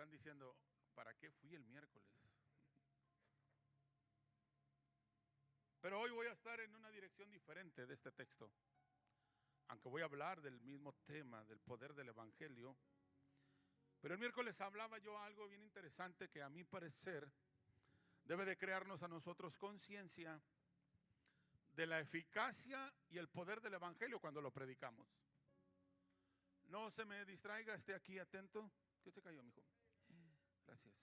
Están diciendo, ¿para qué fui el miércoles? Pero hoy voy a estar en una dirección diferente de este texto. Aunque voy a hablar del mismo tema, del poder del evangelio. Pero el miércoles hablaba yo algo bien interesante que a mi parecer debe de crearnos a nosotros conciencia de la eficacia y el poder del evangelio cuando lo predicamos. No se me distraiga, esté aquí atento. ¿Qué se cayó, mijo? Gracias.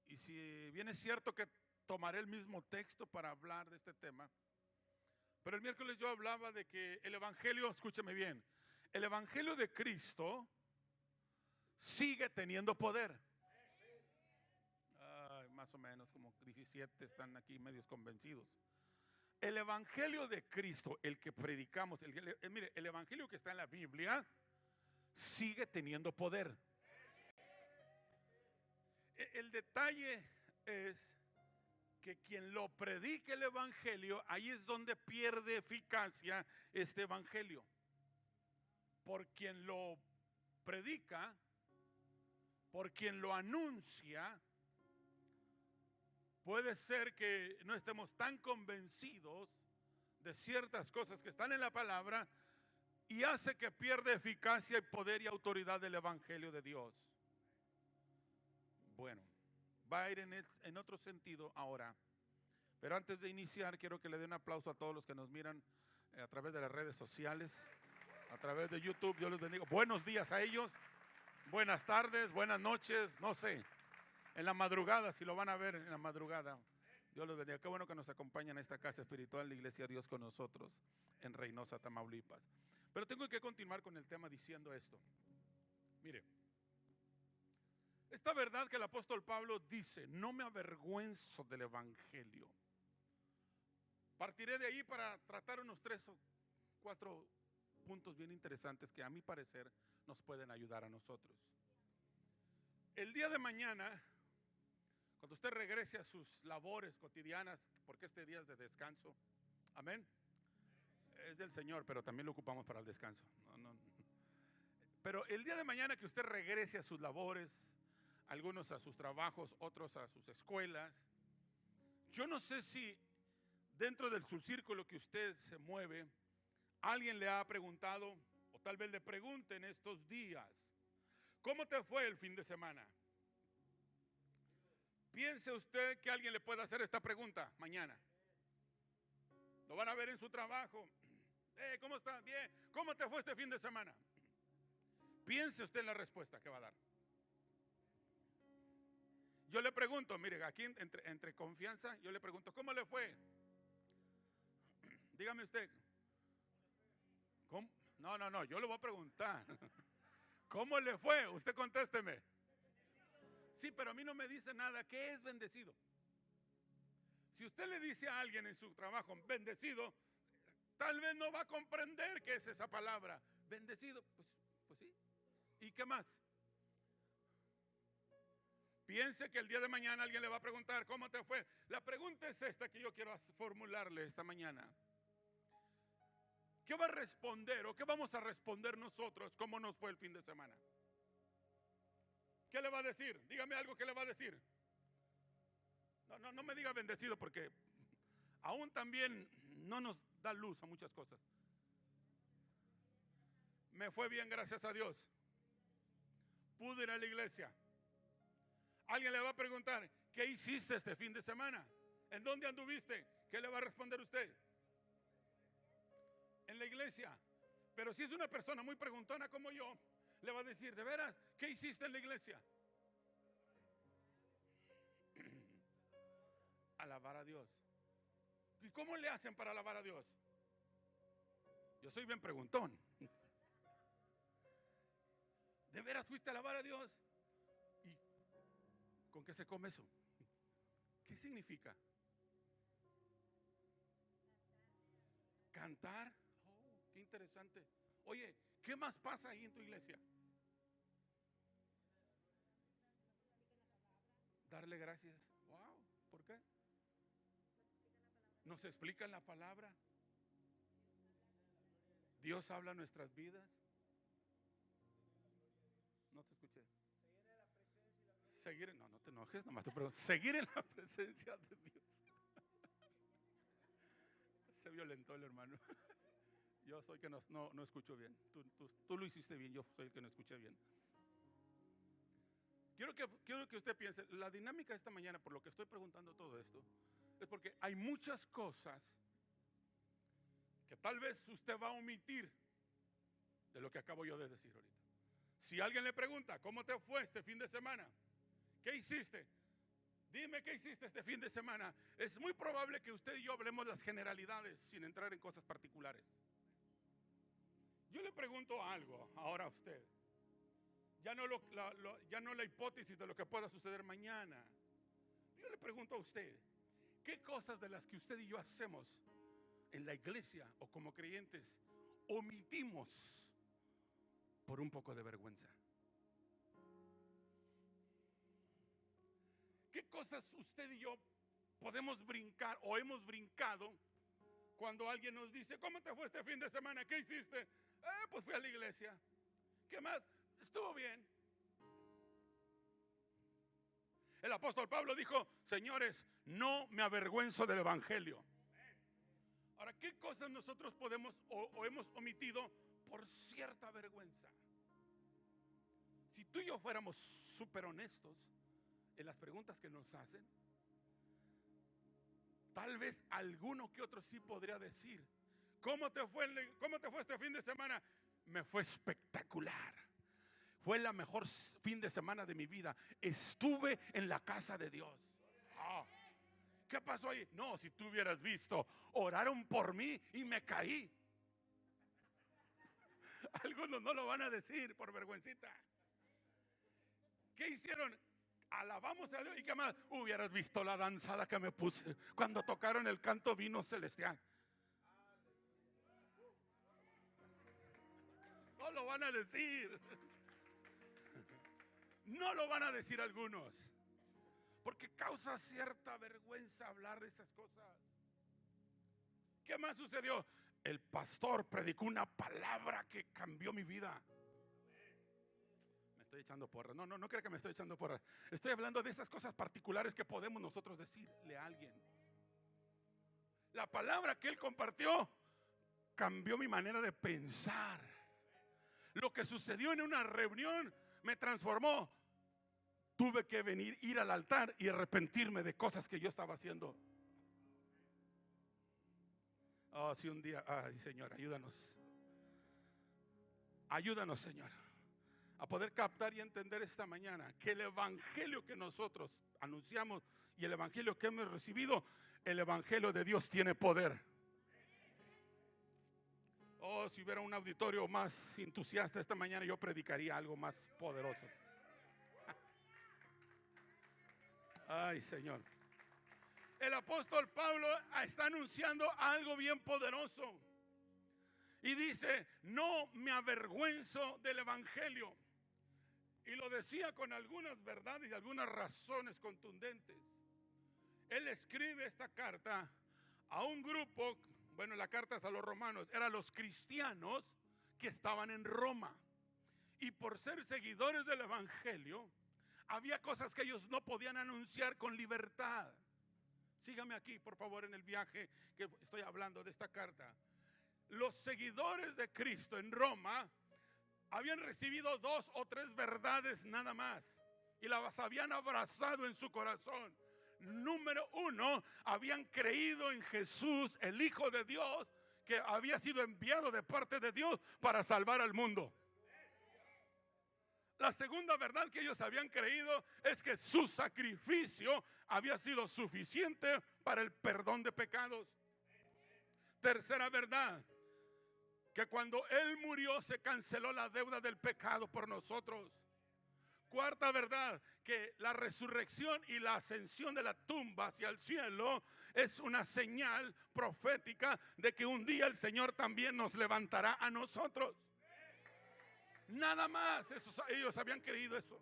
Y si bien es cierto que tomaré el mismo texto para hablar de este tema, pero el miércoles yo hablaba de que el evangelio, escúcheme bien, el evangelio de Cristo sigue teniendo poder. Más o menos como 17 están aquí medios convencidos. El evangelio de Cristo, el que predicamos, mire, el evangelio que está en la Biblia sigue teniendo poder. El detalle es que quien lo predique el evangelio, ahí es donde pierde eficacia este evangelio. Por quien lo predica, por quien lo anuncia, puede ser que no estemos tan convencidos de ciertas cosas que están en la palabra y hace que pierda eficacia y poder y autoridad del evangelio de Dios. Bueno, va a ir en otro sentido ahora. Pero antes de iniciar, quiero que le dé un aplauso a todos los que nos miran a través de las redes sociales, a través de YouTube. Dios los bendiga. Buenos días a ellos. Buenas tardes, buenas noches, no sé. En la madrugada, si lo van a ver en la madrugada. Dios los bendiga. Qué bueno que nos acompañan a esta casa espiritual, la Iglesia Dios con nosotros, en Reynosa, Tamaulipas. Pero tengo que continuar con el tema diciendo esto. Mire, esta verdad que el apóstol Pablo dice, no me avergüenzo del evangelio. Partiré de ahí para tratar unos 3 o 4 puntos bien interesantes que a mi parecer nos pueden ayudar a nosotros. El día de mañana, cuando usted regrese a sus labores cotidianas, porque este día es de descanso, amén, es del Señor, pero también lo ocupamos para el descanso. Pero el día de mañana que usted regrese a sus labores, algunos a sus trabajos, otros a sus escuelas, yo no sé si dentro de su círculo que usted se mueve, alguien le ha preguntado, o tal vez le pregunten estos días, ¿cómo te fue el fin de semana? Piense usted que alguien le pueda hacer esta pregunta mañana. Lo van a ver en su trabajo. ¿Cómo está? Bien. ¿Cómo te fue este fin de semana? Piense usted en la respuesta que va a dar. Yo le pregunto, mire, aquí entre confianza, yo le pregunto, ¿cómo le fue? Dígame usted. ¿Cómo? No, yo le voy a preguntar. ¿Cómo le fue? Usted contésteme. Sí, pero a mí no me dice nada. ¿Qué es bendecido? Si usted le dice a alguien en su trabajo bendecido, tal vez no va a comprender qué es esa palabra. Bendecido, pues sí. ¿Y qué más? Piense que el día de mañana alguien le va a preguntar, ¿cómo te fue? La pregunta es esta que yo quiero formularle esta mañana. ¿Qué va a responder o qué vamos a responder nosotros? ¿Cómo nos fue el fin de semana? ¿Qué le va a decir? Dígame algo que le va a decir. No me diga bendecido porque aún también no nos da luz a muchas cosas. Me fue bien, gracias a Dios. Pude ir a la iglesia. Alguien le va a preguntar, ¿qué hiciste este fin de semana? ¿En dónde anduviste? ¿Qué le va a responder usted? En la iglesia. Pero si es una persona muy preguntona como yo, le va a decir, ¿de veras? ¿Qué hiciste en la iglesia? Alabar a Dios. ¿Y cómo le hacen para alabar a Dios? Yo soy bien preguntón. ¿De veras fuiste a alabar a Dios? ¿Y con qué se come eso? ¿Qué significa? Cantar. Oh, qué interesante. Oye, ¿qué más pasa ahí en tu iglesia? Darle gracias. Wow, ¿por qué? Nos explican la palabra. Dios habla en nuestras vidas. seguir, no te enojes, nomás te pregunto, seguir en la presencia de Dios. Se violentó el hermano. Yo soy que no escucho bien. Tú lo hiciste bien, yo soy el que no escuché bien. Quiero que usted piense, la dinámica de esta mañana, por lo que estoy preguntando todo esto, es porque hay muchas cosas que tal vez usted va a omitir de lo que acabo yo de decir ahorita. Si alguien le pregunta, ¿cómo te fue este fin de semana? ¿Qué hiciste? Dime qué hiciste este fin de semana. Es muy probable que usted y yo hablemos las generalidades sin entrar en cosas particulares. Yo le pregunto algo ahora a usted. Ya no la hipótesis de lo que pueda suceder mañana. Yo le pregunto a usted, ¿qué cosas de las que usted y yo hacemos en la iglesia o como creyentes omitimos por un poco de vergüenza? ¿Qué cosas usted y yo podemos brincar o hemos brincado cuando alguien nos dice, ¿cómo te fue este fin de semana? ¿Qué hiciste? Pues fui a la iglesia. ¿Qué más? Estuvo bien. El apóstol Pablo dijo, señores, no me avergüenzo del evangelio. Ahora, ¿qué cosas nosotros podemos o hemos omitido por cierta vergüenza? Si tú y yo fuéramos súper honestos en las preguntas que nos hacen, tal vez alguno que otro sí podría decir, ¿cómo te fue este fin de semana? Me fue espectacular. Fue la mejor fin de semana de mi vida. Estuve en la casa de Dios. ¿Qué pasó ahí? No, si tú hubieras visto, oraron por mí y me caí. Algunos no lo van a decir por vergüencita. ¿Qué hicieron? Alabamos a Dios. ¿Y qué más? Hubieras visto la danzada que me puse cuando tocaron el canto Vino Celestial. No lo van a decir. No lo van a decir algunos, porque causa cierta vergüenza hablar de esas cosas. ¿Qué más sucedió? El pastor predicó una palabra que cambió mi vida. Me estoy echando porras. No crea que me estoy echando porras. Estoy hablando de esas cosas particulares que podemos nosotros decirle a alguien. La palabra que él compartió cambió mi manera de pensar. Lo que sucedió en una reunión me transformó. Tuve que ir al altar y arrepentirme de cosas que yo estaba haciendo. Oh, si un día, ay Señor, ayúdanos. Ayúdanos, Señor, a poder captar y entender esta mañana que el evangelio que nosotros anunciamos y el evangelio que hemos recibido, el evangelio de Dios tiene poder. Oh, si hubiera un auditorio más entusiasta esta mañana, yo predicaría algo más poderoso. Ay, Señor. El apóstol Pablo está anunciando algo bien poderoso. Y dice, no me avergüenzo del evangelio. Y lo decía con algunas verdades y algunas razones contundentes. Él escribe esta carta a un grupo, bueno, la carta es a los romanos, eran los cristianos que estaban en Roma. Y por ser seguidores del evangelio, había cosas que ellos no podían anunciar con libertad. Sígame aquí, por favor, en el viaje que estoy hablando de esta carta. Los seguidores de Cristo en Roma habían recibido 2 o 3 verdades nada más y las habían abrazado en su corazón. Número 1, habían creído en Jesús, el Hijo de Dios, que había sido enviado de parte de Dios para salvar al mundo. La segunda verdad que ellos habían creído es que su sacrificio había sido suficiente para el perdón de pecados. Tercera verdad, que cuando Él murió se canceló la deuda del pecado por nosotros. Cuarta verdad, que la resurrección y la ascensión de la tumba hacia el cielo es una señal profética de que un día el Señor también nos levantará a nosotros. Nada más, ellos habían creído eso.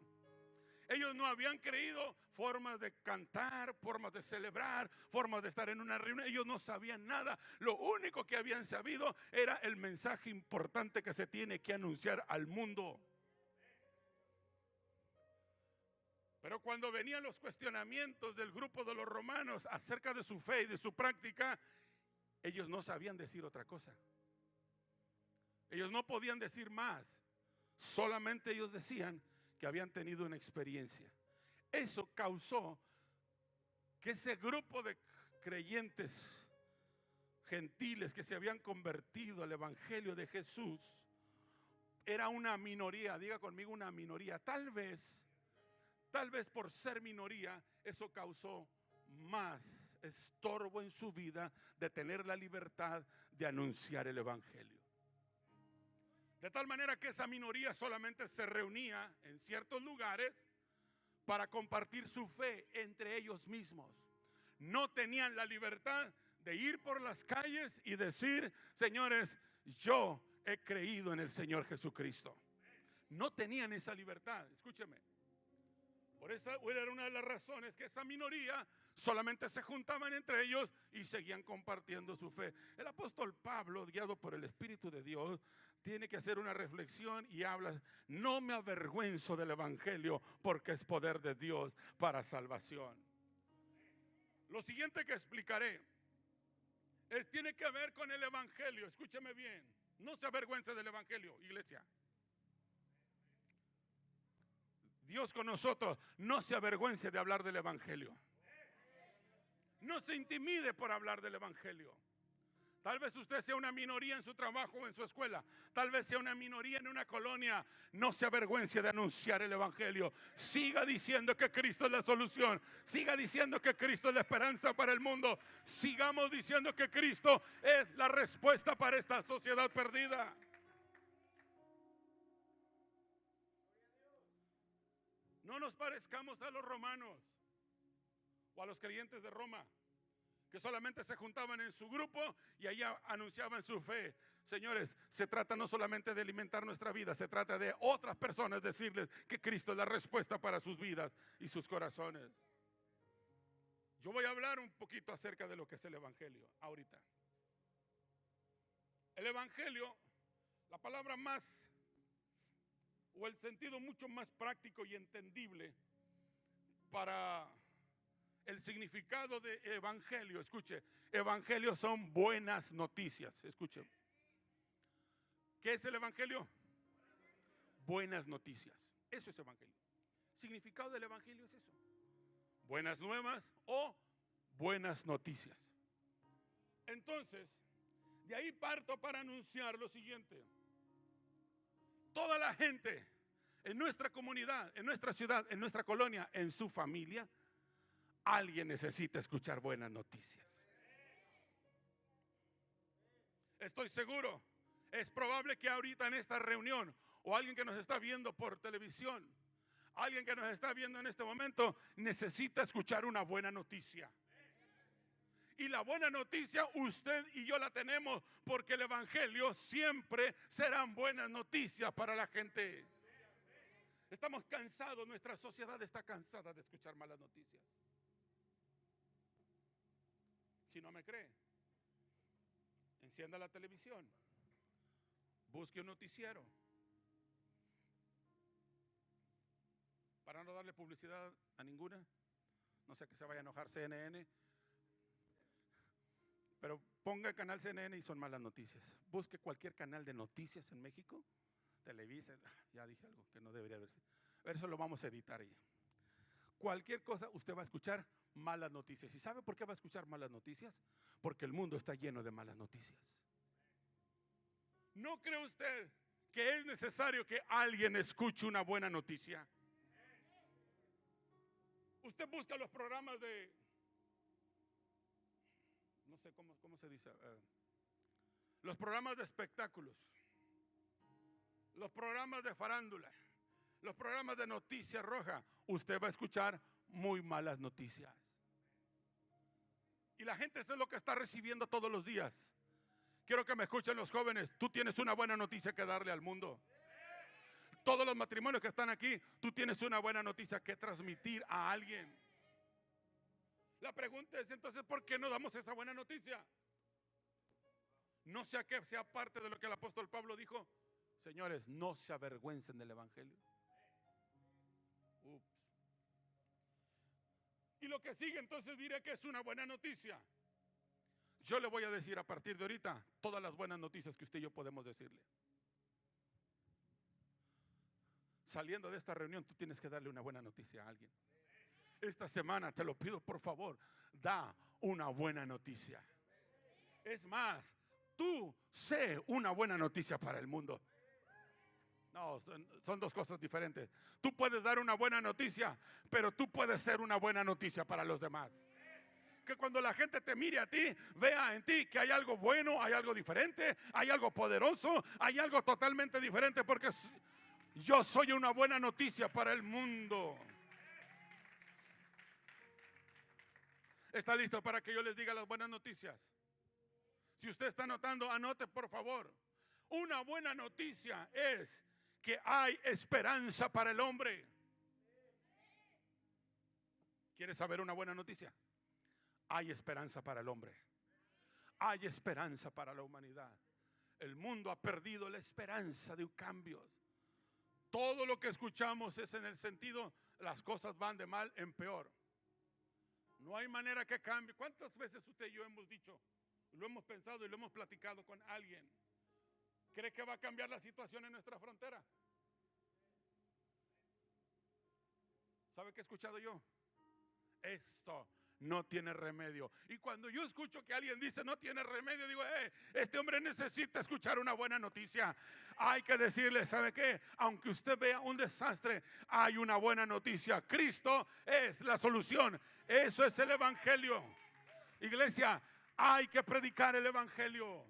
Ellos no habían creído formas de cantar, formas de celebrar, formas de estar en una reunión. Ellos no sabían nada. Lo único que habían sabido era el mensaje importante que se tiene que anunciar al mundo. Pero cuando venían los cuestionamientos del grupo de los romanos acerca de su fe y de su práctica, ellos no sabían decir otra cosa. Ellos no podían decir más. Solamente ellos decían que habían tenido una experiencia. Eso causó que ese grupo de creyentes gentiles que se habían convertido al evangelio de Jesús era una minoría. Diga conmigo, una minoría. Tal vez por ser minoría, eso causó más estorbo en su vida de tener la libertad de anunciar el evangelio. De tal manera que esa minoría solamente se reunía en ciertos lugares para compartir su fe entre ellos mismos. No tenían la libertad de ir por las calles y decir: señores, yo he creído en el Señor Jesucristo. No tenían esa libertad, escúcheme. Por esa era una de las razones que esa minoría solamente se juntaban entre ellos y seguían compartiendo su fe. El apóstol Pablo, guiado por el Espíritu de Dios, tiene que hacer una reflexión y habla: no me avergüenzo del evangelio, porque es poder de Dios para salvación. Lo siguiente que explicaré tiene que ver con el evangelio. Escúcheme bien, no se avergüence del evangelio, iglesia. Dios con nosotros, no se avergüence de hablar del evangelio. No se intimide por hablar del evangelio. Tal vez usted sea una minoría en su trabajo o en su escuela. Tal vez sea una minoría en una colonia. No se avergüence de anunciar el evangelio. Siga diciendo que Cristo es la solución. Siga diciendo que Cristo es la esperanza para el mundo. Sigamos diciendo que Cristo es la respuesta para esta sociedad perdida. No nos parezcamos a los romanos o a los creyentes de Roma, que solamente se juntaban en su grupo y allá anunciaban su fe. Señores, se trata no solamente de alimentar nuestra vida, se trata de otras personas decirles que Cristo es la respuesta para sus vidas y sus corazones. Yo voy a hablar un poquito acerca de lo que es el evangelio ahorita. El evangelio, la palabra más, o el sentido mucho más práctico y entendible para el significado de evangelio, escuche, evangelio son buenas noticias, escuche. ¿Qué es el evangelio? Buenas noticias, eso es evangelio. Significado del evangelio es eso: buenas nuevas o buenas noticias. Entonces, de ahí parto para anunciar lo siguiente: toda la gente en nuestra comunidad, en nuestra ciudad, en nuestra colonia, en su familia, alguien necesita escuchar buenas noticias. Estoy seguro, es probable que ahorita en esta reunión, o alguien que nos está viendo por televisión, alguien que nos está viendo en este momento, necesita escuchar una buena noticia. Y la buena noticia usted y yo la tenemos, porque el evangelio siempre serán buenas noticias para la gente. Estamos cansados, nuestra sociedad está cansada de escuchar malas noticias. Si no me cree, encienda la televisión, busque un noticiero. Para no darle publicidad a ninguna, no sé que se vaya a enojar CNN, pero ponga el canal CNN y son malas noticias. Busque cualquier canal de noticias en México, Televisa, ya dije algo que no debería verse. Eso lo vamos a editar ahí. Cualquier cosa usted va a escuchar malas noticias. ¿Y sabe por qué va a escuchar malas noticias? Porque el mundo está lleno de malas noticias. ¿No cree usted que es necesario que alguien escuche una buena noticia? Usted busca los programas de, no sé cómo se dice, los programas de espectáculos, los programas de farándula, los programas de Noticias Roja. Usted va a escuchar muy malas noticias. Y la gente eso es lo que está recibiendo todos los días. Quiero que me escuchen los jóvenes. Tú tienes una buena noticia que darle al mundo. Todos los matrimonios que están aquí, tú tienes una buena noticia que transmitir a alguien. La pregunta es entonces, ¿por qué no damos esa buena noticia? No sea que sea parte de lo que el apóstol Pablo dijo: señores, no se avergüencen del evangelio. Ups. Y lo que sigue entonces diré que es una buena noticia. Yo le voy a decir a partir de ahorita todas las buenas noticias que usted y yo podemos decirle. Saliendo de esta reunión, tú tienes que darle una buena noticia a alguien. Esta semana te lo pido, por favor, da una buena noticia. Es más, tú sé una buena noticia para el mundo. No, son dos cosas diferentes. Tú puedes dar una buena noticia, pero tú puedes ser una buena noticia para los demás. Que cuando la gente te mire a ti, vea en ti que hay algo bueno, hay algo diferente, hay algo poderoso, hay algo totalmente diferente, porque yo soy una buena noticia para el mundo. ¿Está listo para que yo les diga las buenas noticias? Si usted está anotando, anote por favor. Una buena noticia es que hay esperanza para el hombre. ¿Quieres saber una buena noticia? Hay esperanza para el hombre. Hay esperanza para la humanidad. El mundo ha perdido la esperanza de cambios. Todo lo que escuchamos es en el sentido, las cosas van de mal en peor. No hay manera que cambie. ¿Cuántas veces usted y yo hemos dicho, lo hemos pensado y lo hemos platicado con alguien? ¿Cree que va a cambiar la situación en nuestra frontera? ¿Sabe qué he escuchado yo? Esto no tiene remedio. Y cuando yo escucho que alguien dice no tiene remedio, digo, este hombre necesita escuchar una buena noticia. Hay que decirle, ¿sabe qué? Aunque usted vea un desastre, hay una buena noticia. Cristo es la solución. Eso es el evangelio. Iglesia, hay que predicar el evangelio.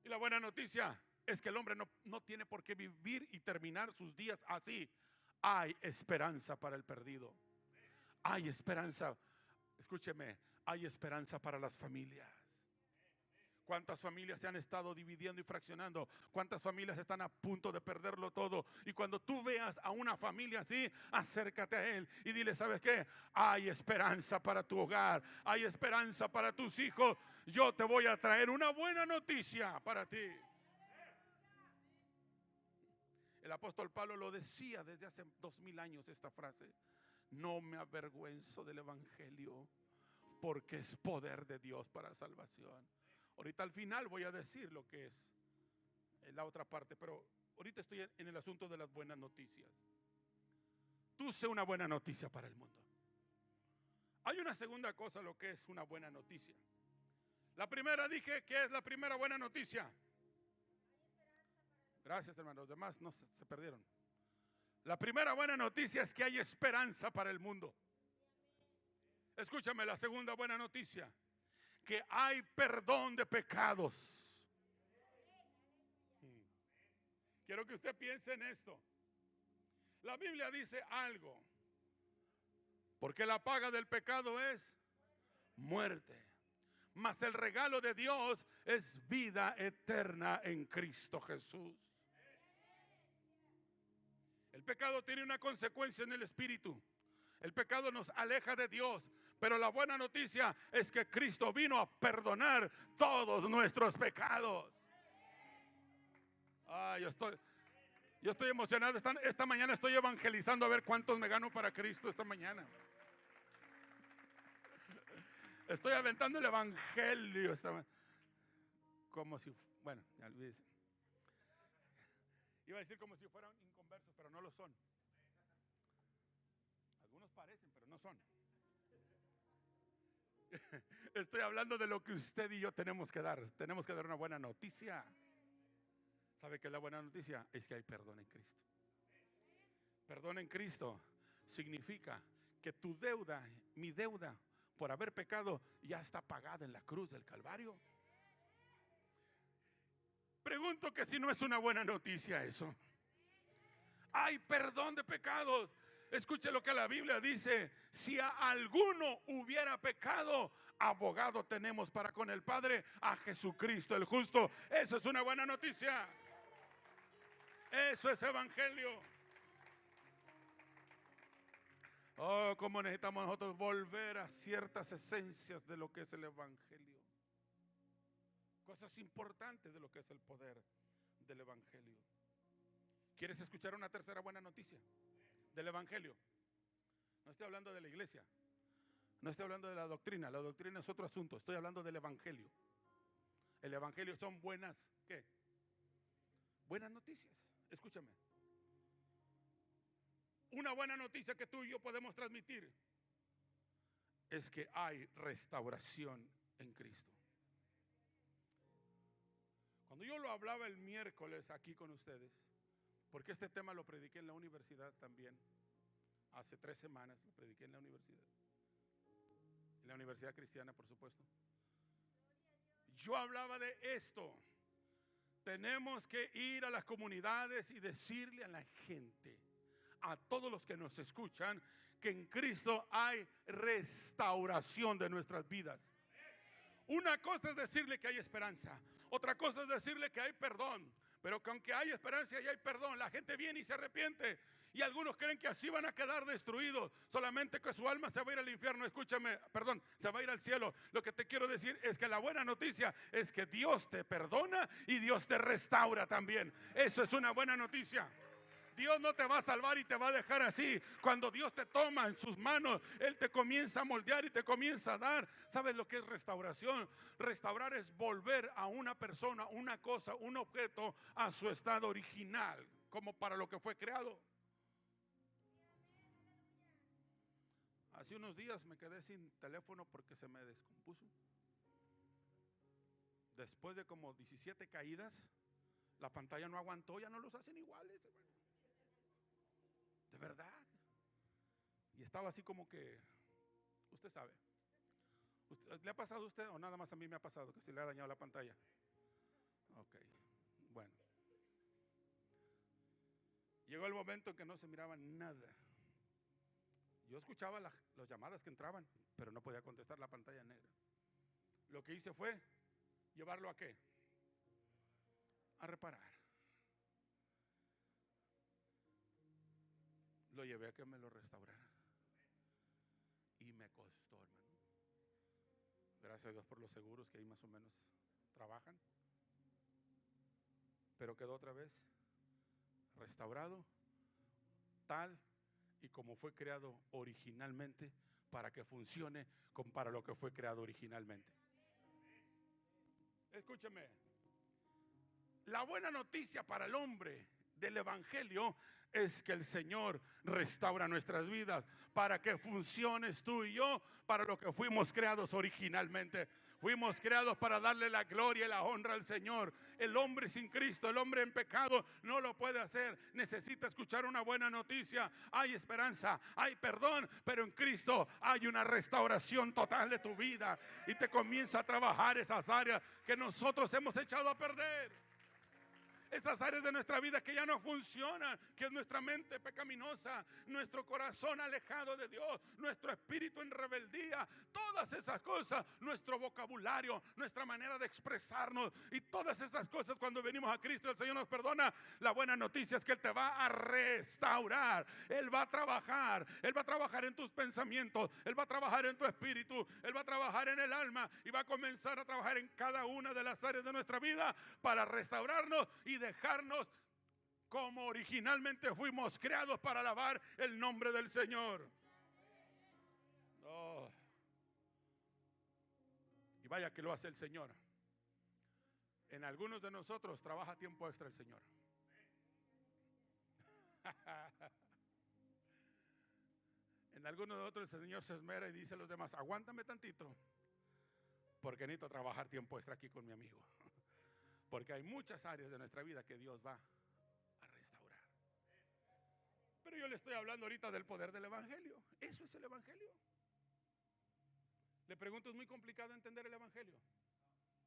Y la buena noticia es que el hombre no tiene por qué vivir y terminar sus días así. Hay esperanza para el perdido. Hay esperanza. Escúcheme, hay esperanza para las familias. ¿Cuántas familias se han estado dividiendo y fraccionando? ¿Cuántas familias están a punto de perderlo todo? Y cuando tú veas a una familia así, acércate a él y dile, ¿sabes qué? Hay esperanza para tu hogar, hay esperanza para tus hijos. Yo te voy a traer una buena noticia para ti. El apóstol Pablo lo decía desde hace 2000 años esta frase. No me avergüenzo del evangelio, porque es poder de Dios para salvación. Ahorita al final voy a decir lo que es la otra parte, pero ahorita estoy en el asunto de las buenas noticias. Tú sé una buena noticia para el mundo. Hay una segunda cosa, lo que es una buena noticia. La primera dije que es la primera buena noticia. Gracias, hermanos. Los demás no se perdieron. La primera buena noticia es que hay esperanza para el mundo. Escúchame, la segunda buena noticia, que hay perdón de pecados. Quiero que usted piense en esto. La Biblia dice algo, porque la paga del pecado es muerte, mas el regalo de Dios es vida eterna en Cristo Jesús. El pecado tiene una consecuencia en el espíritu. El pecado nos aleja de Dios, pero la buena noticia es que Cristo vino a perdonar todos nuestros pecados. Yo estoy emocionado. Esta mañana estoy evangelizando a ver cuántos me gano para Cristo esta mañana. Estoy aventando el evangelio como si, bueno, ya olvídese. Iba a decir como si fueran inconversos, pero no lo son. Algunos parecen, pero no son. Estoy hablando de lo que usted y yo tenemos que dar. Tenemos que dar una buena noticia. ¿Sabe qué es la buena noticia? Es que hay perdón en Cristo. Perdón en Cristo significa que tu deuda, mi deuda por haber pecado, ya está pagada en la cruz del Calvario. Pregunto que si no es una buena noticia eso. Hay perdón de pecados. Escuche lo que la Biblia dice. Si a alguno hubiera pecado, abogado tenemos para con el Padre, a Jesucristo el justo. Eso es una buena noticia. Eso es evangelio. Oh, cómo necesitamos nosotros volver a ciertas esencias de lo que es el evangelio. Cosas importantes de lo que es el poder del evangelio. ¿Quieres escuchar una tercera buena noticia del evangelio? No estoy hablando de la iglesia. No estoy hablando de la doctrina. La doctrina es otro asunto. Estoy hablando del evangelio. El evangelio son buenas, ¿qué? Buenas noticias. Escúchame. Una buena noticia que tú y yo podemos transmitir es que hay restauración en Cristo. Cuando yo lo hablaba el miércoles aquí con ustedes, porque este tema lo prediqué en la universidad también, hace 3 semanas lo prediqué en la universidad cristiana, por supuesto. Yo hablaba de esto. Tenemos que ir a las comunidades y decirle a la gente, a todos los que nos escuchan, que en Cristo hay restauración de nuestras vidas. Una cosa es decirle que hay esperanza, otra cosa es decirle que hay perdón, pero que aunque hay esperanza y hay perdón, la gente viene y se arrepiente. Y algunos creen que así van a quedar destruidos, solamente que su alma se va a ir al infierno. Escúchame, perdón, se va a ir al cielo. Lo que te quiero decir es que la buena noticia es que Dios te perdona y Dios te restaura también. Eso es una buena noticia. Dios no te va a salvar y te va a dejar así. Cuando Dios te toma en sus manos, Él te comienza a moldear y te comienza a dar. ¿Sabes lo que es restauración? Restaurar es volver a una persona, una cosa, un objeto a su estado original, como para lo que fue creado. Hace unos días me quedé sin teléfono porque se me descompuso. Después de como 17 caídas, la pantalla no aguantó, ya no los hacen iguales, hermano. De verdad. Y estaba así como que, usted sabe. ¿Le ha pasado a usted o nada más a mí me ha pasado que se le ha dañado la pantalla? Ok, bueno. Llegó el momento en que no se miraba nada. Yo escuchaba las llamadas que entraban, pero no podía contestar, la pantalla negra. Lo que hice fue llevarlo ¿a qué? A reparar. Lo llevé a que me lo restaurara. Y me costó, hermano. Gracias a Dios por los seguros que ahí más o menos trabajan. Pero quedó otra vez restaurado, tal y como fue creado originalmente, para que funcione como para lo que fue creado originalmente. Escúcheme. La buena noticia para el hombre del evangelio es que el Señor restaura nuestras vidas para que funciones tú y yo para lo que fuimos creados originalmente. Fuimos creados para darle la gloria y la honra al Señor. El hombre sin Cristo, el hombre en pecado no lo puede hacer. Necesita escuchar una buena noticia. Hay esperanza, hay perdón, pero en Cristo hay una restauración total de tu vida y te comienza a trabajar esas áreas que nosotros hemos echado a perder. Esas áreas de nuestra vida que ya no funcionan, que es nuestra mente pecaminosa, nuestro corazón alejado de Dios, nuestro espíritu en rebeldía, todas esas cosas, nuestro vocabulario, nuestra manera de expresarnos y todas esas cosas cuando venimos a Cristo el Señor nos perdona. La buena noticia es que Él te va a restaurar, Él va a trabajar en tus pensamientos, Él va a trabajar en tu espíritu, Él va a trabajar en el alma y va a comenzar a trabajar en cada una de las áreas de nuestra vida para restaurarnos y dejarnos como originalmente fuimos creados para alabar el nombre del Señor. Oh. Y vaya que lo hace el Señor. En algunos de nosotros trabaja tiempo extra el Señor. En algunos de otros el Señor se esmera y dice a los demás: aguántame tantito, porque necesito trabajar tiempo extra aquí con mi amigo. Porque hay muchas áreas de nuestra vida que Dios va a restaurar. Pero yo le estoy hablando ahorita del poder del evangelio. Eso es el evangelio. Le pregunto, ¿es muy complicado entender el evangelio?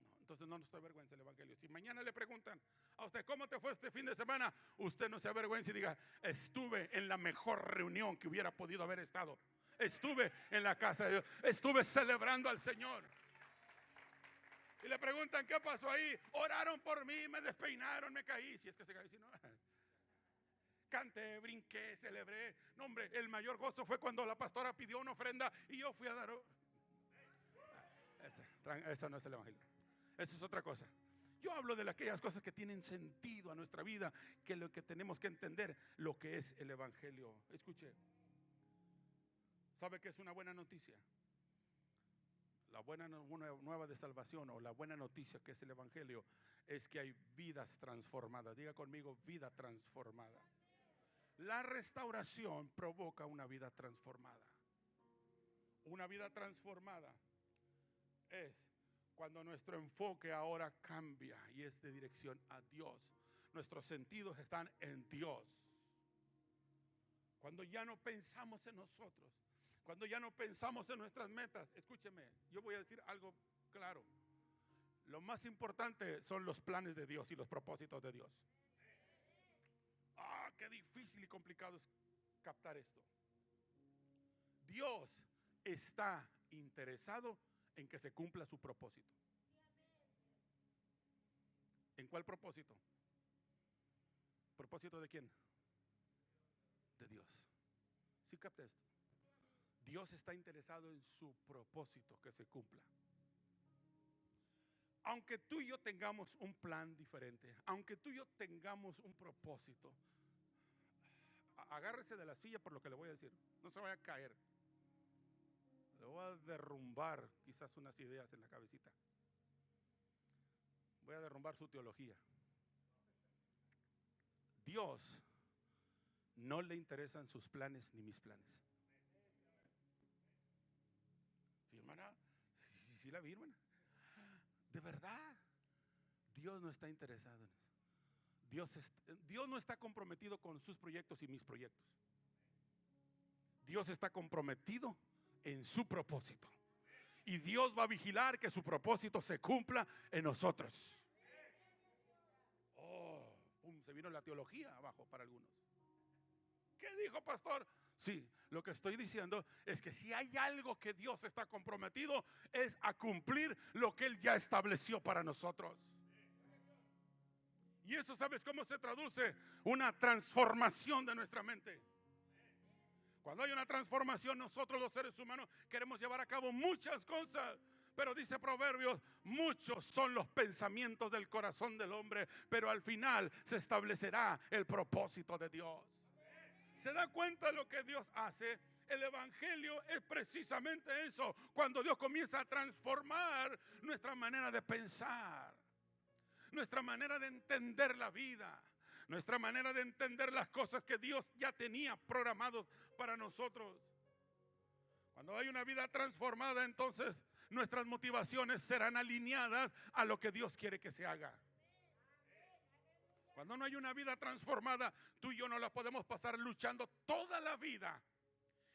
No, entonces no nos avergüenza el evangelio. Si mañana le preguntan a usted ¿cómo te fue este fin de semana?, usted no se avergüenza y diga: estuve en la mejor reunión que hubiera podido haber estado. Estuve en la casa de Dios. Estuve celebrando al Señor. Y le preguntan ¿qué pasó ahí? Oraron por mí, me despeinaron, me caí. Si es que se cae, si no. Canté, brinqué, celebré. No, hombre, el mayor gozo fue cuando la pastora pidió una ofrenda y yo fui a dar. Eso no es el evangelio. Eso es otra cosa. Yo hablo de aquellas cosas que tienen sentido a nuestra vida, que lo que tenemos que entender, lo que es el evangelio. Escuche. ¿Sabe qué es una buena noticia? La buena nueva de salvación, o la buena noticia que es el Evangelio, es que hay vidas transformadas. Diga conmigo, vida transformada. La restauración provoca una vida transformada. Una vida transformada es cuando nuestro enfoque ahora cambia y es de dirección a Dios. Nuestros sentidos están en Dios. Cuando ya no pensamos en nosotros, cuando ya no pensamos en nuestras metas. Escúcheme, yo voy a decir algo claro. Lo más importante son los planes de Dios y los propósitos de Dios. Qué difícil y complicado es captar esto. Dios está interesado en que se cumpla su propósito. ¿En cuál propósito? ¿Propósito de quién? De Dios. ¿Sí capta esto? Dios está interesado en su propósito que se cumpla. Aunque tú y yo tengamos un plan diferente, aunque tú y yo tengamos un propósito, agárrese de la silla por lo que le voy a decir. No se vaya a caer. Le voy a derrumbar quizás unas ideas en la cabecita. Voy a derrumbar su teología. Dios no le interesan sus planes ni mis planes. ¿Sí, hermana? ¿Sí la vi, hermana? De verdad, Dios no está interesado en eso. Dios no está comprometido con sus proyectos y mis proyectos. Dios está comprometido en su propósito. Y Dios va a vigilar que su propósito se cumpla en nosotros. Se vino la teología abajo para algunos. ¿Qué dijo, pastor? Sí, lo que estoy diciendo es que si hay algo que Dios está comprometido, es a cumplir lo que Él ya estableció para nosotros. Y eso, ¿sabes cómo se traduce? Una transformación de nuestra mente. Cuando hay una transformación, nosotros los seres humanos queremos llevar a cabo muchas cosas. Pero dice Proverbios, muchos son los pensamientos del corazón del hombre, pero al final se establecerá el propósito de Dios. ¿Se da cuenta de lo que Dios hace? El Evangelio es precisamente eso. Cuando Dios comienza a transformar nuestra manera de pensar, nuestra manera de entender la vida, nuestra manera de entender las cosas que Dios ya tenía programados para nosotros. Cuando hay una vida transformada, entonces nuestras motivaciones serán alineadas a lo que Dios quiere que se haga. Cuando no hay una vida transformada, tú y yo no la podemos pasar luchando toda la vida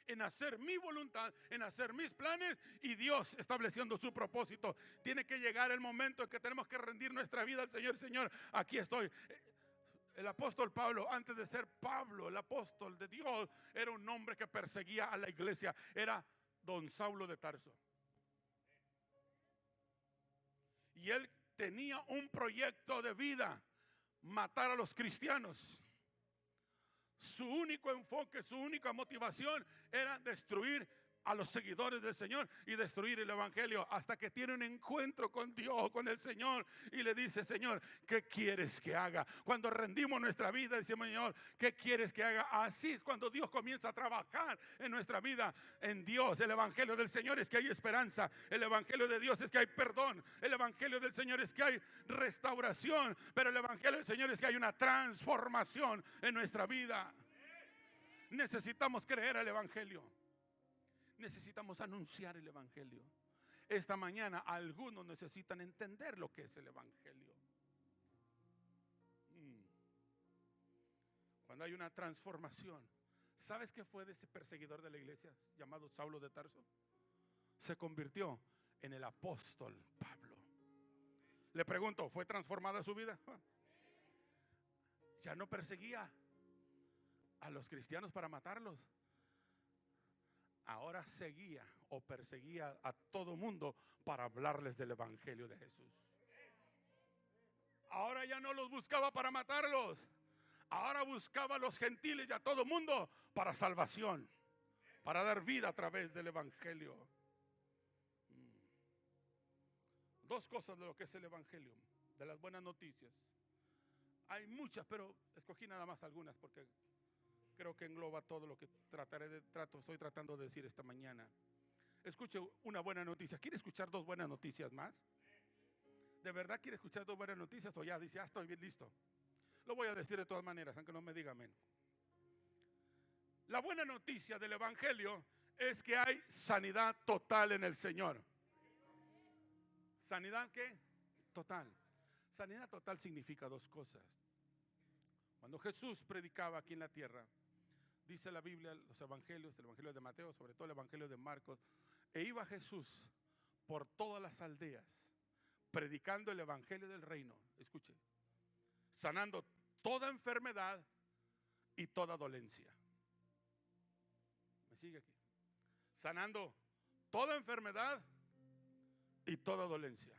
en hacer mi voluntad, en hacer mis planes, y Dios estableciendo su propósito. Tiene que llegar el momento en que tenemos que rendir nuestra vida al Señor. Señor, aquí estoy. El apóstol Pablo, antes de ser Pablo, el apóstol de Dios, era un hombre que perseguía a la iglesia. Era don Saulo de Tarso. Y él tenía un proyecto de vida: matar a los cristianos. Su único enfoque, su única motivación era destruir a los seguidores del Señor y destruir el Evangelio, hasta que tiene un encuentro con Dios, con el Señor, y le dice: Señor, ¿qué quieres que haga? Cuando rendimos nuestra vida, decimos: Señor, ¿qué quieres que haga? Así es cuando Dios comienza a trabajar en nuestra vida. En Dios, el Evangelio del Señor es que hay esperanza. El Evangelio de Dios es que hay perdón. El Evangelio del Señor es que hay restauración. Pero el Evangelio del Señor es que hay una transformación en nuestra vida. Necesitamos creer el Evangelio. Necesitamos anunciar el Evangelio. Esta mañana algunos necesitan entender lo que es el Evangelio. Cuando hay una transformación. ¿Sabes qué fue de ese perseguidor de la iglesia llamado Saulo de Tarso? Se convirtió en el apóstol Pablo. Le pregunto, ¿fue transformada su vida? Ya no perseguía a los cristianos para matarlos. Ahora seguía o perseguía a todo mundo para hablarles del Evangelio de Jesús. Ahora ya no los buscaba para matarlos. Ahora buscaba a los gentiles y a todo mundo para salvación, para dar vida a través del Evangelio. Dos cosas de lo que es el Evangelio, de las buenas noticias. Hay muchas, pero escogí nada más algunas porque creo que engloba todo lo que estoy tratando de decir esta mañana. Escuche una buena noticia. ¿Quiere escuchar dos buenas noticias más? ¿De verdad quiere escuchar dos buenas noticias o ya dice, estoy bien listo? Lo voy a decir de todas maneras, aunque no me diga amén. La buena noticia del Evangelio es que hay sanidad total en el Señor. ¿Sanidad qué? Total. Sanidad total significa dos cosas. Cuando Jesús predicaba aquí en la tierra, dice la Biblia, los evangelios, el evangelio de Mateo, sobre todo el evangelio de Marcos, e iba Jesús por todas las aldeas, predicando el evangelio del reino, escuche, sanando toda enfermedad y toda dolencia. ¿Me sigue aquí? Sanando toda enfermedad y toda dolencia.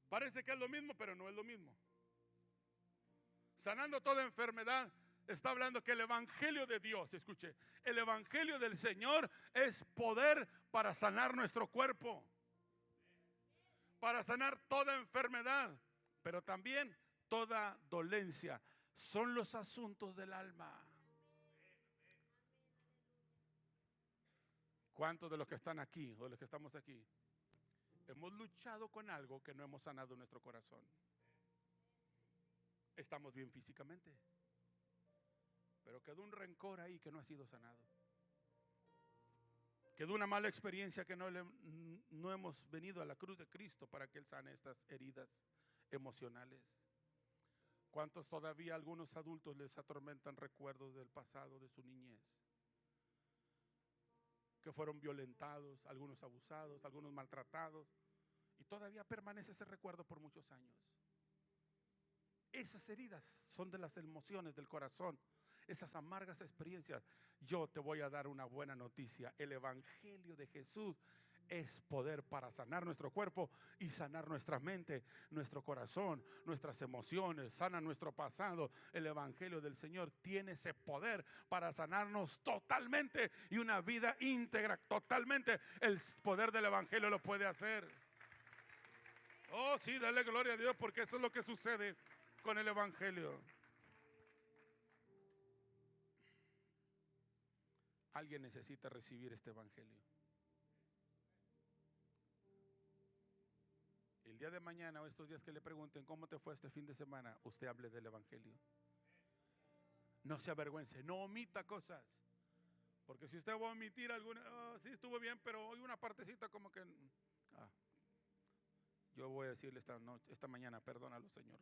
Parece que es lo mismo, pero no es lo mismo. Sanando toda enfermedad, está hablando que el evangelio de Dios, escuche, el evangelio del Señor es poder para sanar nuestro cuerpo, para sanar toda enfermedad, pero también toda dolencia. Son los asuntos del alma. ¿Cuántos de los que están aquí o de los que estamos aquí hemos luchado con algo que no hemos sanado en nuestro corazón? Estamos bien físicamente, pero quedó un rencor ahí que no ha sido sanado. Quedó una mala experiencia que no hemos venido a la cruz de Cristo para que Él sane estas heridas emocionales. ¿Cuántos todavía algunos adultos les atormentan recuerdos del pasado, de su niñez? Que fueron violentados, algunos abusados, algunos maltratados, y todavía permanece ese recuerdo por muchos años. Esas heridas son de las emociones del corazón, esas amargas experiencias. Yo te voy a dar una buena noticia. El evangelio de Jesús es poder para sanar nuestro cuerpo y sanar nuestra mente, nuestro corazón, nuestras emociones, sana nuestro pasado. El evangelio del Señor tiene ese poder para sanarnos totalmente y una vida íntegra, totalmente. El poder del evangelio lo puede hacer. Oh, sí, dale gloria a Dios, porque eso es lo que sucede con el evangelio. Alguien necesita recibir este evangelio. El día de mañana o estos días que le pregunten cómo te fue este fin de semana, usted hable del evangelio. No se avergüence, no omita cosas. Porque si usted va a omitir alguna, sí estuvo bien, pero hoy una partecita como que, yo voy a decirle esta mañana, perdónalo, Señor.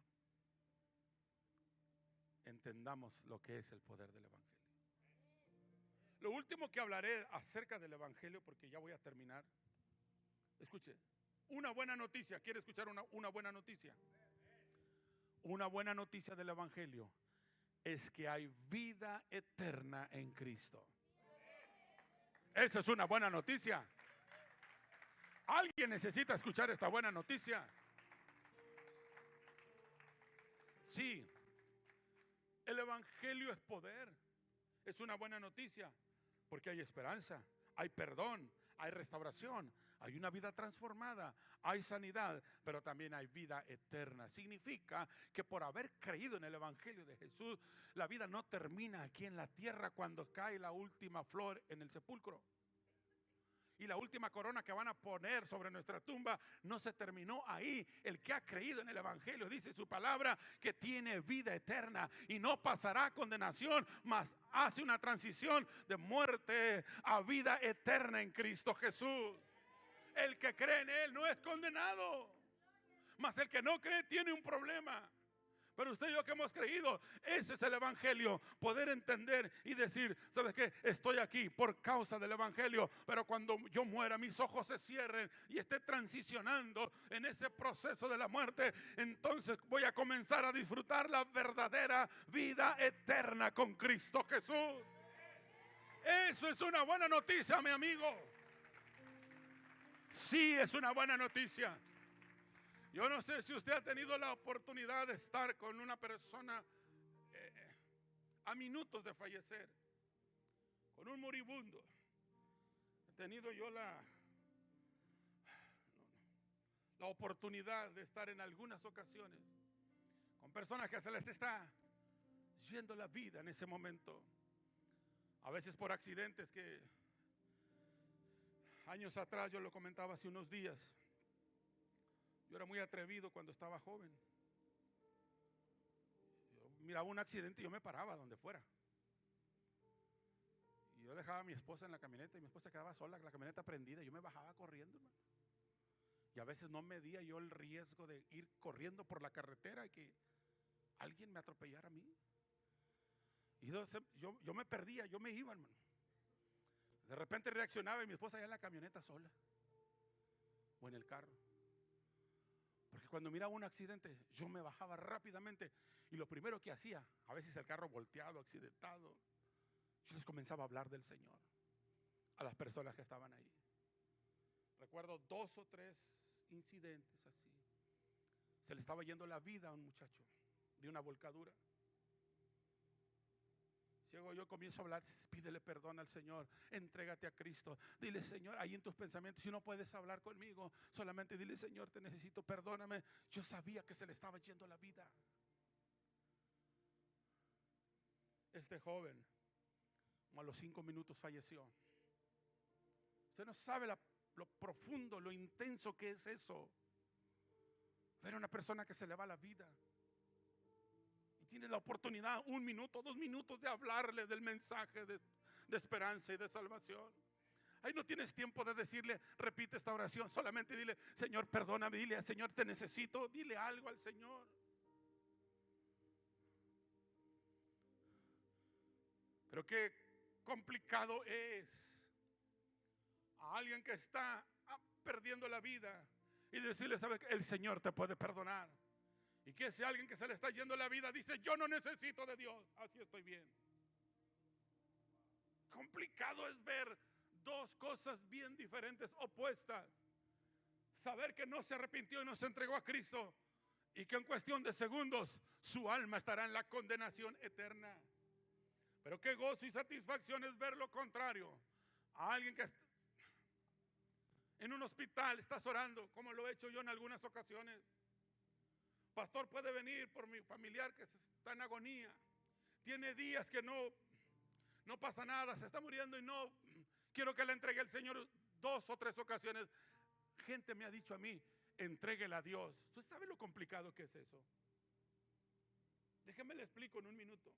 Entendamos lo que es el poder del evangelio. Lo último que hablaré acerca del evangelio, porque ya voy a terminar. Escuche, una buena noticia. ¿Quiere escuchar una buena noticia? Una buena noticia del evangelio es que hay vida eterna en Cristo. Esa es una buena noticia. Alguien necesita escuchar esta buena noticia. Sí, el evangelio es poder. Es una buena noticia porque hay esperanza, hay perdón, hay restauración, hay una vida transformada, hay sanidad, pero también hay vida eterna. Significa que por haber creído en el evangelio de Jesús, la vida no termina aquí en la tierra cuando cae la última flor en el sepulcro. Y la última corona que van a poner sobre nuestra tumba no se terminó ahí. El que ha creído en el evangelio, dice su palabra, que tiene vida eterna y no pasará a condenación, mas hace una transición de muerte a vida eterna en Cristo Jesús. El que cree en Él no es condenado, mas el que no cree tiene un problema. Pero usted y yo que hemos creído, ese es el evangelio, poder entender y decir, ¿sabes qué? Estoy aquí por causa del evangelio, pero cuando yo muera, mis ojos se cierren y esté transicionando en ese proceso de la muerte, entonces voy a comenzar a disfrutar la verdadera vida eterna con Cristo Jesús. Eso es una buena noticia, mi amigo. Sí, es una buena noticia. Yo no sé si usted ha tenido la oportunidad de estar con una persona a minutos de fallecer, con un moribundo. He tenido yo la oportunidad de estar en algunas ocasiones con personas que se les está yendo la vida en ese momento. A veces por accidentes que años atrás, yo lo comentaba hace unos días, yo era muy atrevido cuando estaba joven. Yo miraba un accidente y yo me paraba donde fuera. Y yo dejaba a mi esposa en la camioneta y mi esposa quedaba sola, la camioneta prendida, y yo me bajaba corriendo, hermano. Y a veces no medía yo el riesgo de ir corriendo por la carretera y que alguien me atropellara a mí. Y yo me perdía, yo me iba, hermano. De repente reaccionaba y mi esposa ya en la camioneta sola o en el carro. Porque cuando miraba un accidente, yo me bajaba rápidamente y lo primero que hacía, a veces el carro volteado, accidentado, yo les comenzaba a hablar del Señor a las personas que estaban ahí. Recuerdo 2 o 3 incidentes así. Se le estaba yendo la vida a un muchacho de una volcadura. Llego yo, comienzo a hablar, pídele perdón al Señor, entrégate a Cristo, dile: Señor, ahí en tus pensamientos, si no puedes hablar conmigo, solamente dile: Señor, te necesito, perdóname. Yo sabía que se le estaba yendo la vida. Este joven, como a los 5 minutos falleció. Usted no sabe lo profundo, lo intenso que es eso, ver a una persona que se le va la vida. Tiene la oportunidad, 1 minuto, 2 minutos, de hablarle del mensaje de esperanza y de salvación. Ahí no tienes tiempo de decirle: repite esta oración. Solamente dile: Señor, perdóname. Dile al Señor: te necesito. Dile algo al Señor. Pero qué complicado es a alguien que está perdiendo la vida y decirle: ¿sabe qué? El Señor te puede perdonar. Y que ese alguien que se le está yendo la vida dice: yo no necesito de Dios, así estoy bien. Complicado es ver 2 cosas bien diferentes, opuestas. Saber que no se arrepintió y no se entregó a Cristo, y que en cuestión de segundos su alma estará en la condenación eterna. Pero qué gozo y satisfacción es ver lo contrario. A alguien que está en un hospital, estás orando, como lo he hecho yo en algunas ocasiones. Pastor, puede venir por mi familiar que está en agonía. Tiene días que no pasa nada, se está muriendo y no quiero que le entregue al Señor. 2 o 3 ocasiones gente me ha dicho a mí: entréguela a Dios. ¿Usted sabe lo complicado que es eso? Déjeme le explico en 1 minuto.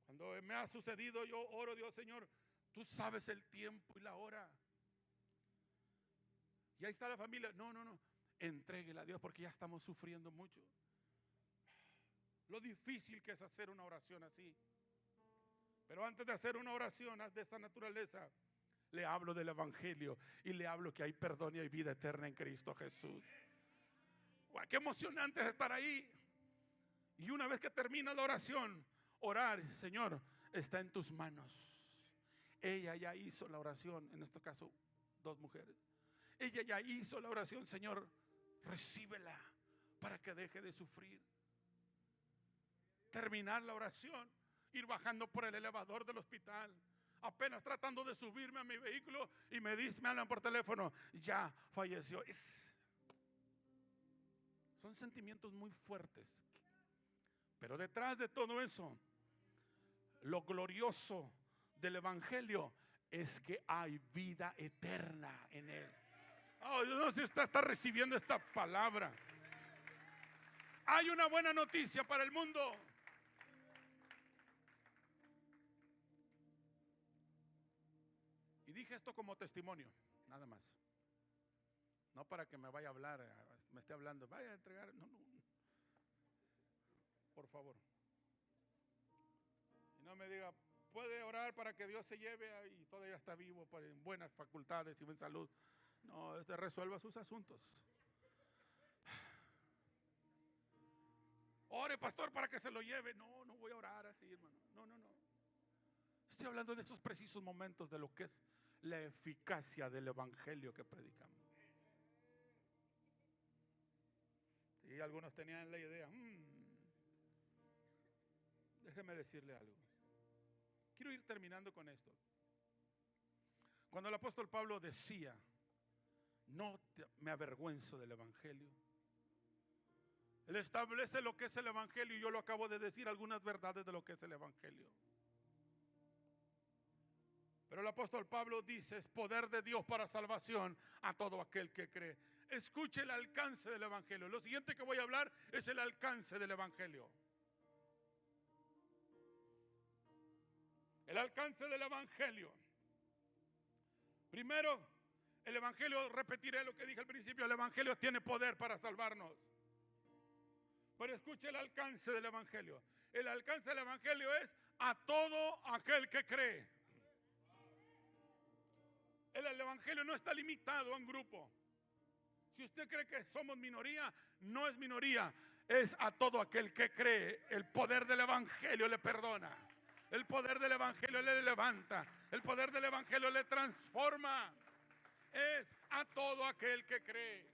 Cuando me ha sucedido, yo oro: Dios, Señor, tú sabes el tiempo y la hora. Y ahí está la familia: no, entréguela a Dios porque ya estamos sufriendo mucho. Lo difícil que es hacer una oración así. Pero antes de hacer una oración de esta naturaleza, le hablo del Evangelio y le hablo que hay perdón y hay vida eterna en Cristo Jesús. ¡Wow! Qué emocionante es estar ahí. Y una vez que termina la oración, orar: Señor, está en tus manos. Ella ya hizo la oración, en este caso 2 mujeres. Ella ya hizo la oración: Señor, recíbela para que deje de sufrir. Terminar la oración, ir bajando por el elevador del hospital, apenas tratando de subirme a mi vehículo, y me hablan por teléfono: ya falleció. Son sentimientos muy fuertes. Pero detrás de todo eso, lo glorioso del Evangelio es que hay vida eterna en él. Yo no sé si usted está recibiendo esta palabra. Hay una buena noticia para el mundo. Y dije esto como testimonio, nada más. No para que me vaya a hablar, me esté hablando, vaya a entregar. No. Por favor. Y no me diga: puede orar para que Dios se lleve y todavía está vivo, en buenas facultades y en salud. No, resuelva sus asuntos. Ore, pastor, para que se lo lleve. No voy a orar así, hermano. No. Estoy hablando de esos precisos momentos de lo que es la eficacia del Evangelio que predicamos. Sí, algunos tenían la idea. Déjeme decirle algo. Quiero ir terminando con esto. Cuando el apóstol Pablo decía: no me avergüenzo del Evangelio, Él establece lo que es el evangelio y yo lo acabo de decir, algunas verdades de lo que es el evangelio. Pero el apóstol Pablo dice, es poder de Dios para salvación a todo aquel que cree. Escuche el alcance del evangelio. Lo siguiente que voy a hablar es el alcance del evangelio. El alcance del evangelio. Primero, el evangelio, repetiré lo que dije al principio, el evangelio tiene poder para salvarnos. Pero escuche el alcance del evangelio. El alcance del evangelio es a todo aquel que cree. El evangelio no está limitado a un grupo. Si usted cree que somos minoría, no es minoría, es a todo aquel que cree. El poder del evangelio le perdona. El poder del evangelio le levanta. El poder del evangelio le transforma. Es a todo aquel que cree.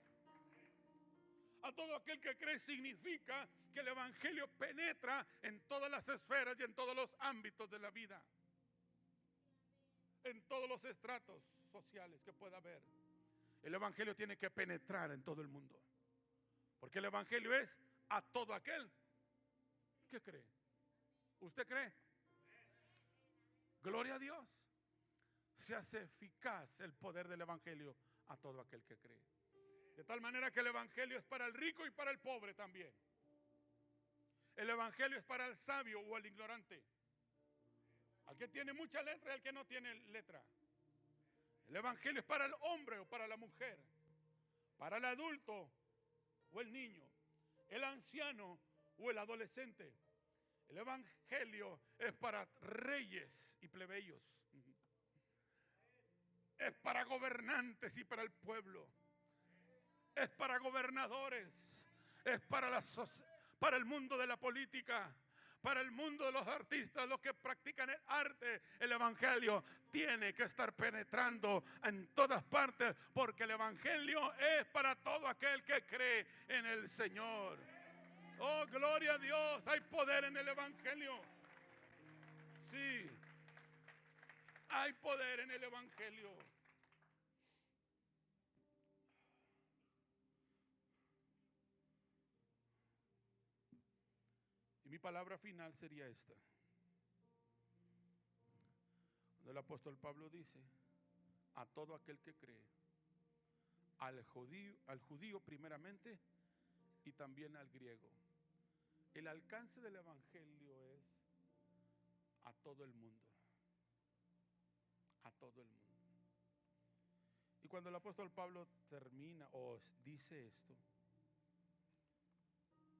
A todo aquel que cree significa que el evangelio penetra en todas las esferas y en todos los ámbitos de la vida. En todos los estratos sociales que pueda haber. El evangelio tiene que penetrar en todo el mundo. Porque el evangelio es a todo aquel que cree. ¿Usted cree? Gloria a Dios. Se hace eficaz el poder del evangelio a todo aquel que cree. De tal manera que el evangelio es para el rico y para el pobre también. El evangelio es para el sabio o el ignorante. Al que tiene mucha letra y al que no tiene letra. El evangelio es para el hombre o para la mujer. Para el adulto o el niño. El anciano o el adolescente. El evangelio es para reyes y plebeyos. Es para gobernantes y para el pueblo. Es para gobernadores. Es para el mundo de la política. Para el mundo de los artistas, los que practican el arte. El evangelio tiene que estar penetrando en todas partes, porque el evangelio es para todo aquel que cree en el Señor. Oh, gloria a Dios, hay poder en el evangelio. Sí, hay poder en el evangelio. Y mi palabra final sería esta. El apóstol Pablo dice, a todo aquel que cree, al judío primeramente y también al griego. El alcance del evangelio es a todo el mundo. A todo el mundo. Y cuando el apóstol Pablo termina o dice esto,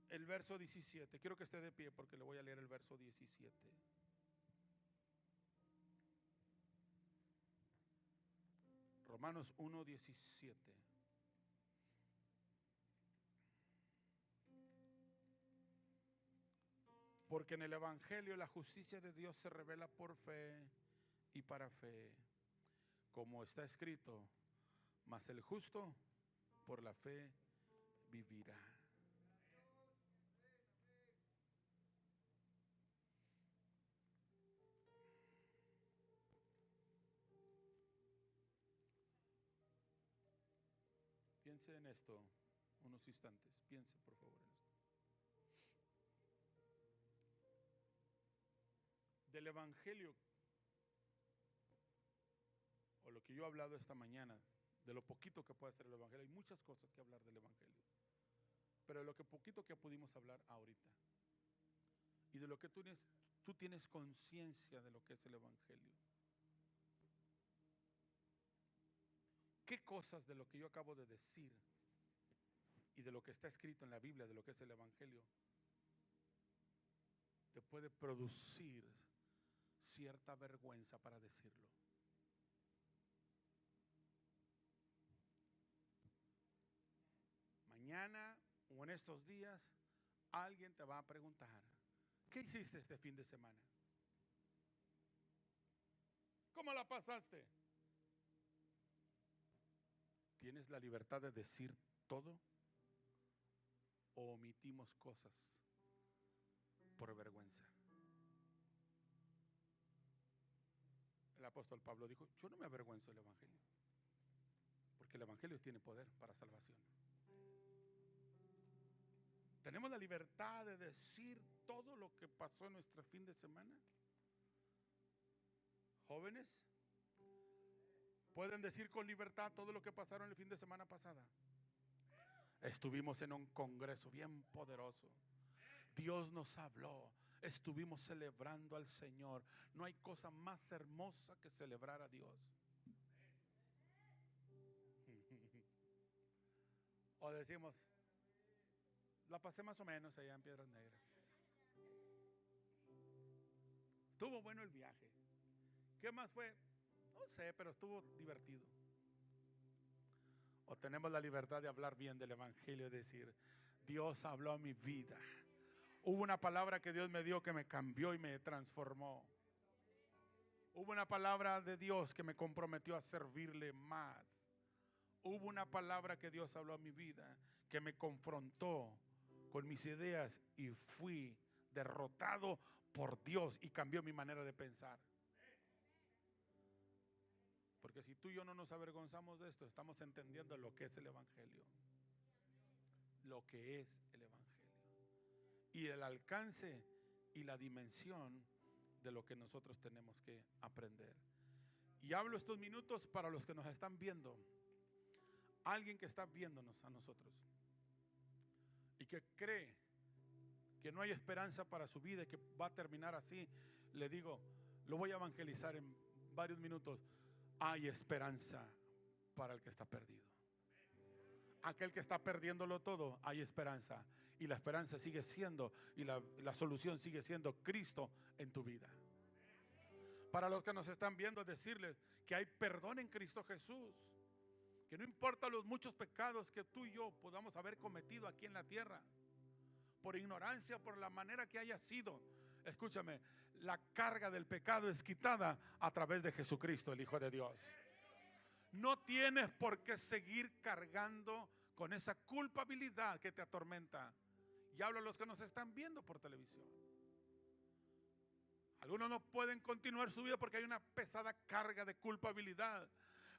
el verso 17, quiero que esté de pie porque le voy a leer el verso 17. Romanos 1:17. Porque en el evangelio la justicia de Dios se revela por fe y para fe, como está escrito, mas el justo por la fe vivirá. Piense en esto unos instantes. Piense por favor en esto. Del evangelio, o lo que yo he hablado esta mañana, de lo poquito que puede ser el evangelio, hay muchas cosas que hablar del evangelio, pero de lo que poquito que pudimos hablar ahorita, y de lo que tú tienes conciencia de lo que es el evangelio. ¿Qué cosas de lo que yo acabo de decir y de lo que está escrito en la Biblia, de lo que es el evangelio, te puede producir cierta vergüenza para decirlo? Mañana o en estos días alguien te va a preguntar, ¿qué hiciste este fin de semana? ¿Cómo la pasaste? ¿Tienes la libertad de decir todo o omitimos cosas por vergüenza? El apóstol Pablo dijo, yo no me avergüenzo del evangelio, porque el evangelio tiene poder para salvación. ¿Tenemos la libertad de decir todo lo que pasó en nuestro fin de semana? Jóvenes, ¿pueden decir con libertad todo lo que pasaron el fin de semana pasada? Estuvimos en un congreso bien poderoso. Dios nos habló. Estuvimos celebrando al Señor. No hay cosa más hermosa que celebrar a Dios. O decimos, la pasé más o menos allá en Piedras Negras. Estuvo bueno el viaje. ¿Qué más fue? No sé, pero estuvo divertido. O tenemos la libertad de hablar bien del evangelio y decir, Dios habló a mi vida. Hubo una palabra que Dios me dio que me cambió y me transformó. Hubo una palabra de Dios que me comprometió a servirle más. Hubo una palabra que Dios habló a mi vida que me confrontó con mis ideas y fui derrotado por Dios y cambió mi manera de pensar. Porque si tú y yo no nos avergonzamos de esto, estamos entendiendo lo que es el evangelio. Lo que es el evangelio. Y el alcance y la dimensión de lo que nosotros tenemos que aprender. Y hablo estos minutos para los que nos están viendo. Alguien que está viéndonos a nosotros y que cree que no hay esperanza para su vida y que va a terminar así, le digo, lo voy a evangelizar en varios minutos. Hay esperanza para el que está perdido. Aquel que está perdiéndolo todo, hay esperanza. Y la esperanza sigue siendo, y la solución sigue siendo Cristo en tu vida. Para los que nos están viendo, decirles que hay perdón en Cristo Jesús. Que no importa los muchos pecados que tú y yo podamos haber cometido aquí en la tierra, por ignorancia, por la manera que haya sido, escúchame, la carga del pecado es quitada a través de Jesucristo, el Hijo de Dios. No tienes por qué seguir cargando con esa culpabilidad que te atormenta. Y hablo a los que nos están viendo por televisión. Algunos no pueden continuar su vida porque hay una pesada carga de culpabilidad.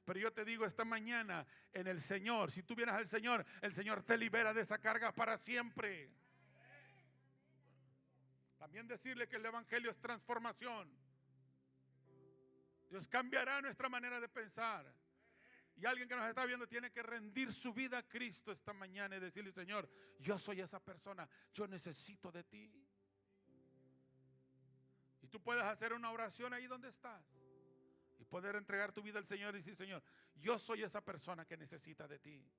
Pero yo te digo esta mañana, en el Señor, si tú vienes al Señor, el Señor te libera de esa carga para siempre. También decirle que el evangelio es transformación. Dios cambiará nuestra manera de pensar. Y alguien que nos está viendo tiene que rendir su vida a Cristo esta mañana y decirle, Señor, yo soy esa persona, yo necesito de ti. Y tú puedes hacer una oración ahí donde estás y poder entregar tu vida al Señor y decir, Señor, yo soy esa persona que necesita de ti.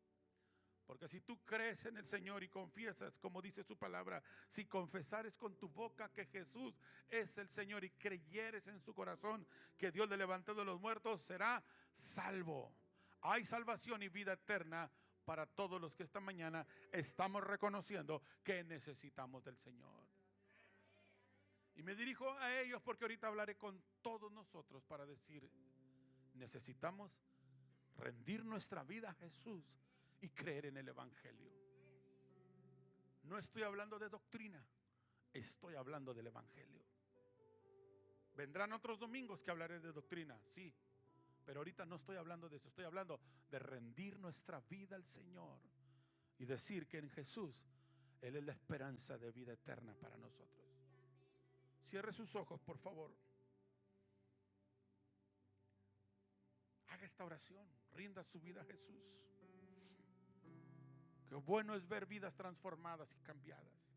Porque si tú crees en el Señor y confiesas, como dice su palabra, si confesares con tu boca que Jesús es el Señor y creyeres en su corazón que Dios le levantó de los muertos, será salvo. Hay salvación y vida eterna para todos los que esta mañana estamos reconociendo que necesitamos del Señor. Y me dirijo a ellos porque ahorita hablaré con todos nosotros para decir, necesitamos rendir nuestra vida a Jesús y creer en el evangelio. No estoy hablando de doctrina, estoy hablando del evangelio. Vendrán otros domingos que hablaré de doctrina, sí, pero ahorita no estoy hablando de eso. Estoy hablando de rendir nuestra vida al Señor y decir que en Jesús Él es la esperanza de vida eterna para nosotros. Cierre sus ojos, por favor. Haga esta oración, rinda su vida a Jesús. Qué bueno es ver vidas transformadas y cambiadas.